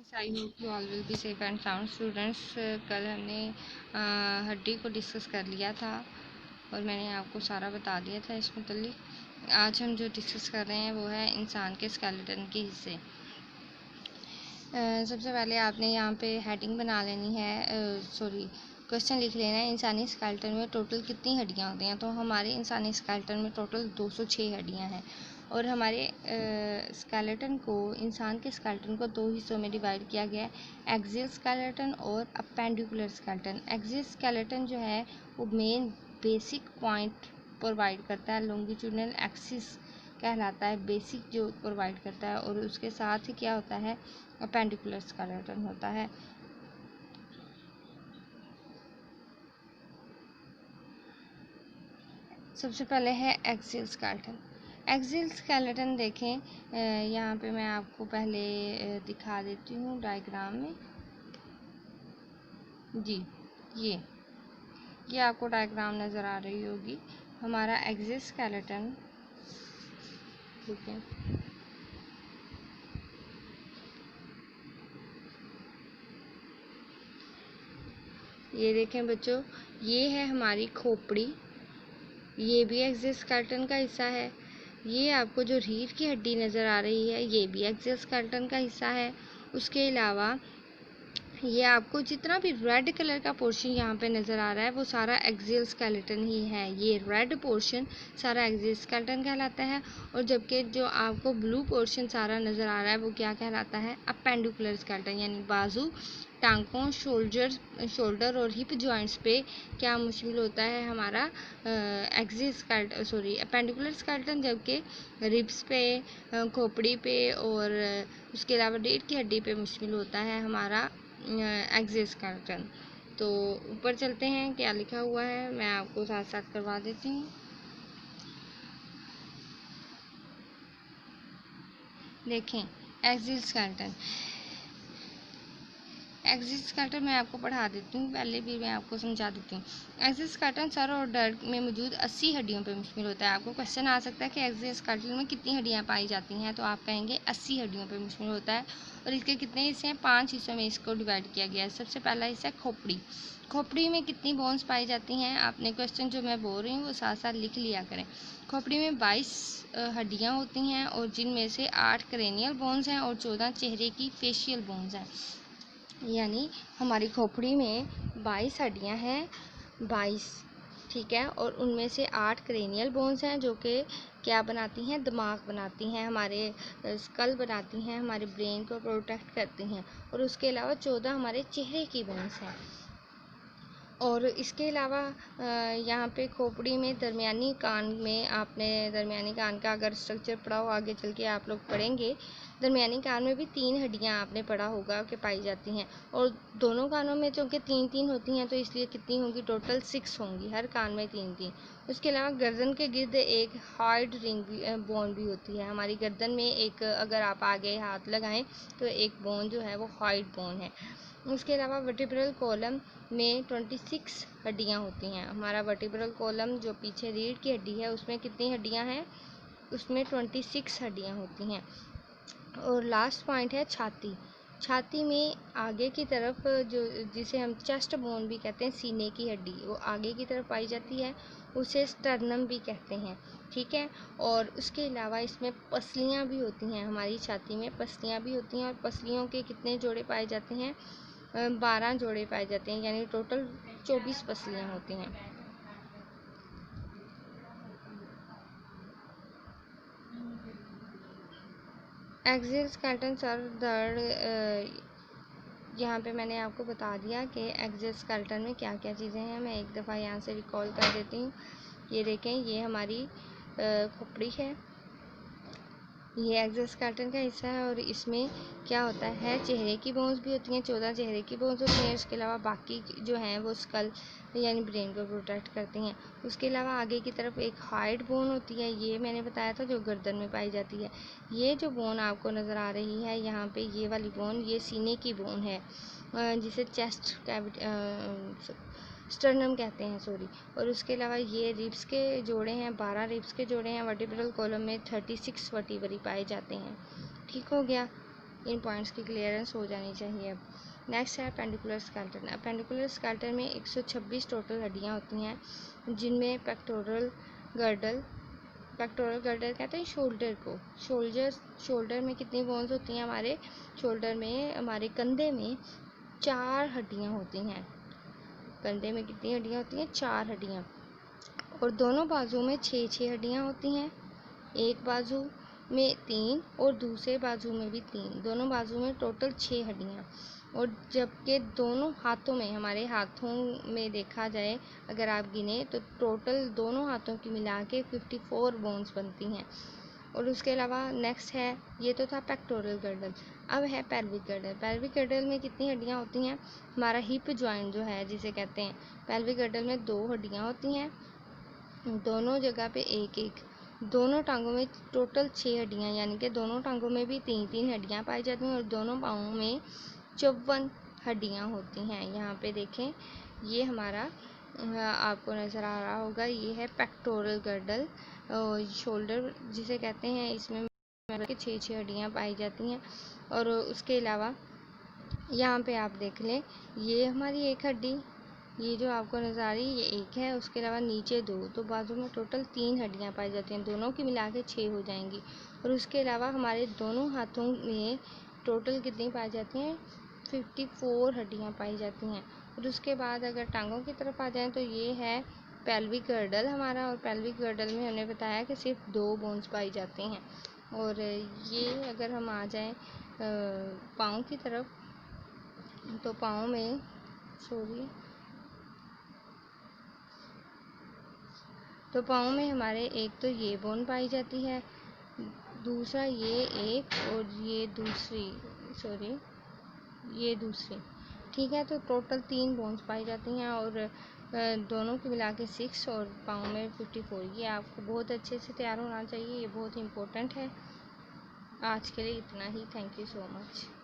Friends, I hope you all will be safe and sound students. कल हमने हड्डी को डिस्कस कर लिया था और मैंने आपको सारा बता दिया था इस मुतल्लिक। आज हम जो डिस्कस कर रहे हैं वो है इंसान के स्केलेटन के हिस्से। सबसे पहले आपने यहाँ पे हेडिंग बना लेनी है, क्वेश्चन लिख लेना है, इंसानी स्केलेटन में टोटल कितनी हड्डियाँ होती हैं। तो हमारे इंसानी स्केलेटन में टोटल 206 हड्डियाँ हैं और हमारे स्केलेटन को, इंसान के स्केलेटन को दो हिस्सों में डिवाइड किया गया है, एक्सियल स्केलेटन और अपेंडिकुलर स्केलेटन। एक्सियल स्केलेटन जो है वो मेन बेसिक पॉइंट प्रोवाइड करता है, लॉन्गिट्यूडनल एक्सिस कहलाता है, बेसिक जो प्रोवाइड करता है। और उसके साथ ही क्या होता है, अपेंडिकुलर स्केलेटन होता है। सबसे पहले है एक्सियल स्केलेटन। एक्सियल स्केलेटन देखें, यहाँ पे मैं आपको पहले दिखा देती हूँ डायग्राम में। जी, ये आपको डायग्राम नज़र आ रही होगी। हमारा एक्सियल स्केलेटन, ठीक है, ये देखें बच्चों, ये है हमारी खोपड़ी, ये भी एक्सियल स्केलेटन का हिस्सा है। ये आपको जो रीढ़ की हड्डी नज़र आ रही है ये भी एक्सियल स्केलेटन का हिस्सा है। उसके अलावा ये आपको जितना भी रेड कलर का पोर्शन यहाँ पे नज़र आ रहा है वो सारा एक्सियल स्केलेटन ही है। ये रेड पोर्शन सारा एक्सियल स्केलेटन कहलाता है और जबकि जो आपको ब्लू पोर्शन सारा नज़र आ रहा है वो क्या कहलाता है, अपेंडिकुलर स्केलेटन। यानी बाजू, टांकों, शोल्डर और हिप जॉइंट्स पे क्या मुश्किल होता है, हमारा एक्सियल स्केलेटन, अपेंडिकुलर स्केलेटन, जबकि रिब्स पे, खोपड़ी पे और उसके अलावा रीढ़ की हड्डी पे मुश्किल होता है हमारा एक्सियल स्केलेटन। तो ऊपर चलते हैं, क्या लिखा हुआ है मैं आपको साथ साथ करवा देती हूँ। देखें, एक्सियल स्केलेटन, एक्सियल स्केलेटन मैं आपको पढ़ा देती हूँ, पहले भी मैं आपको समझा देती हूँ। एक्सियल स्केलेटन सर और धड़ में मौजूद 80 हड्डियों पर मुश्तमिल होता है। आपको क्वेश्चन आ सकता है कि एक्सियल स्केलेटन में कितनी हड्डियाँ पाई जाती हैं, तो आप कहेंगे 80 हड्डियों पर मुश्तमिल होता है। और इसके कितने हिस्से हैं, 5 हिस्सों में इसको डिवाइड किया गया है। सबसे पहला हिस्सा है खोपड़ी। खोपड़ी में कितनी बोन्स पाई जाती हैं, आपने क्वेश्चन जो मैं बोल रही हूँ वो साथ साथ लिख लिया करें। खोपड़ी में 22 हड्डियाँ होती हैं और जिनमें से 8 क्रेनियल बोन्स हैं और 14 चेहरे की फेशियल बोन्स हैं। यानी हमारी खोपड़ी में 22 हड्डियाँ हैं, 22, ठीक है, और उनमें से 8 क्रेनियल बोन्स हैं जो कि क्या बनाती हैं, दिमाग बनाती हैं, हमारे स्कल बनाती हैं, हमारे ब्रेन को प्रोटेक्ट करती हैं। और उसके अलावा 14 हमारे चेहरे की बोन्स हैं। और इसके अलावा यहाँ पे खोपड़ी में दरमियानी कान में, आपने दरमियानी कान का अगर स्ट्रक्चर पढ़ा हो, आगे चल के आप लोग पढ़ेंगे, दरमियानी कान में भी 3 हड्डियाँ आपने पढ़ा होगा कि पाई जाती हैं। और दोनों कानों में चूँकि 3-3 होती हैं तो इसलिए कितनी होंगी, टोटल 6 होंगी, हर कान में 3-3। उसके अलावा गर्दन के गिर्द एक हार्ड रिंग बोन भी होती है। हमारी गर्दन में एक, अगर आप आगे हाथ लगाएं तो एक बोन जो है वो हार्ड बोन है। उसके अलावा वर्टिब्रल कॉलम में 26 हड्डियाँ होती हैं। हमारा वर्टिब्रल कॉलम जो पीछे रीढ़ की हड्डी है उसमें कितनी हड्डियाँ हैं, उसमें 26 हड्डियाँ होती हैं। और लास्ट पॉइंट है छाती। छाती में आगे की तरफ जो, जिसे हम चेस्ट बोन भी कहते हैं, सीने की हड्डी, वो आगे की तरफ पाई जाती है, उसे स्टर्नम भी कहते हैं, ठीक है। और उसके अलावा इसमें पसलियाँ भी होती हैं, हमारी छाती में पसलियाँ भी होती हैं और पसलियों के कितने जोड़े पाए जाते हैं, 12 जोड़े पाए जाते हैं, यानी टोटल 24 पसलियाँ होती हैं। एक्सियल स्केलेटन सर धड़, यहाँ पे मैंने आपको बता दिया कि एक्सियल स्केलेटन में क्या क्या चीज़ें हैं। मैं एक दफ़ा यहाँ से रिकॉल कर देती हूँ। ये देखें, ये हमारी खोपड़ी है, ये एक्सियल स्केलेटन का हिस्सा है और इसमें क्या होता है, चेहरे की बोन्स भी होती हैं, 14 चेहरे की बोन्स होती हैं। उसके अलावा बाकी जो हैं वो स्कल यानी ब्रेन को प्रोटेक्ट करती हैं। उसके अलावा आगे की तरफ एक हार्ड बोन होती है, ये मैंने बताया था, जो गर्दन में पाई जाती है। ये जो बोन आपको नज़र आ रही है यहाँ पे, ये वाली बोन, ये सीने की बोन है, जिसे चेस्ट कैविटी, स्टर्नम कहते हैं, और उसके अलावा ये रिब्स के जोड़े हैं, 12 रिब्स के जोड़े हैं। वर्टिब्रल कॉलम में 36 वर्टिब्री पाए जाते हैं। ठीक हो गया। इन पॉइंट्स की क्लियरेंस हो जानी चाहिए। अब नेक्स्ट है पेंडिकुलर स्केलेटन। अब पेंडिकुलर स्केलेटन में 126 टोटल हड्डियाँ होती हैं, जिनमें पेक्टोरल गर्डल कहते हैं शोल्डर को। शोल्डर में कितनी बोन्स होती हैं? हमारे शोल्डर में, हमारे कंधे में 4 हड्डियाँ होती हैं। कंधे में कितनी हड्डियाँ होती हैं? 4 हड्डियाँ। और दोनों बाजू में 6 हड्डियाँ होती हैं। एक बाजू में 3 और दूसरे बाजू में भी 3, दोनों बाजू में टोटल 6 हड्डियाँ। और जबकि दोनों हाथों में, हमारे हाथों में देखा जाए अगर आप गिने तो टोटल दोनों हाथों की मिला के 54 बोन्स बनती हैं। और उसके अलावा नेक्स्ट है, ये तो था पेक्टोरल गर्डल, अब है पेल्विक गर्डल। पेल्विक गर्डल में कितनी हड्डियाँ होती हैं? हमारा हिप जॉइंट जो है जिसे कहते हैं, पेल्विक गर्डल में 2 हड्डियाँ होती हैं, दोनों जगह पे एक एक। दोनों टांगों में टोटल 6 हड्डियाँ, यानी कि दोनों टांगों में भी 3 हड्डियाँ पाई जाती हैं। और दोनों पाँवों में 54 हड्डियाँ होती हैं। यहाँ पे देखें, ये हमारा आपको नज़र आ रहा होगा, ये है पेक्टोरल गर्डल, शोल्डर जिसे कहते हैं। इसमें 6 हड्डियाँ पाई जाती हैं। और उसके अलावा यहाँ पे आप देख लें, ये हमारी एक हड्डी, ये जो आपको नज़र आ रही है, ये एक है। उसके अलावा नीचे 2, तो बाजू में टोटल 3 हड्डियाँ पाई जाती हैं, दोनों की मिला के 6 हो जाएंगी। और उसके अलावा हमारे दोनों हाथों में टोटल कितनी पाई जाती हैं? 54 हड्डियाँ पाई जाती हैं। और उसके बाद अगर टांगों की तरफ आ जाएं तो ये है पेल्विक गर्डल हमारा। और पेल्विक गर्डल में हमने बताया कि सिर्फ 2 बोन्स पाई जाती हैं। और ये अगर हम आ जाएं पाँव की तरफ, तो पाँव में तो पाँव में हमारे एक तो ये बोन पाई जाती है, दूसरा ये एक, और ये दूसरी, ठीक है। तो टोटल 3 बोन्स पाई जाती हैं। और दोनों की मिला के 6 और पाँव में 54। ये आपको बहुत अच्छे से तैयार होना चाहिए, ये बहुत इम्पोर्टेंट है। आज के लिए इतना ही। Thank you so much.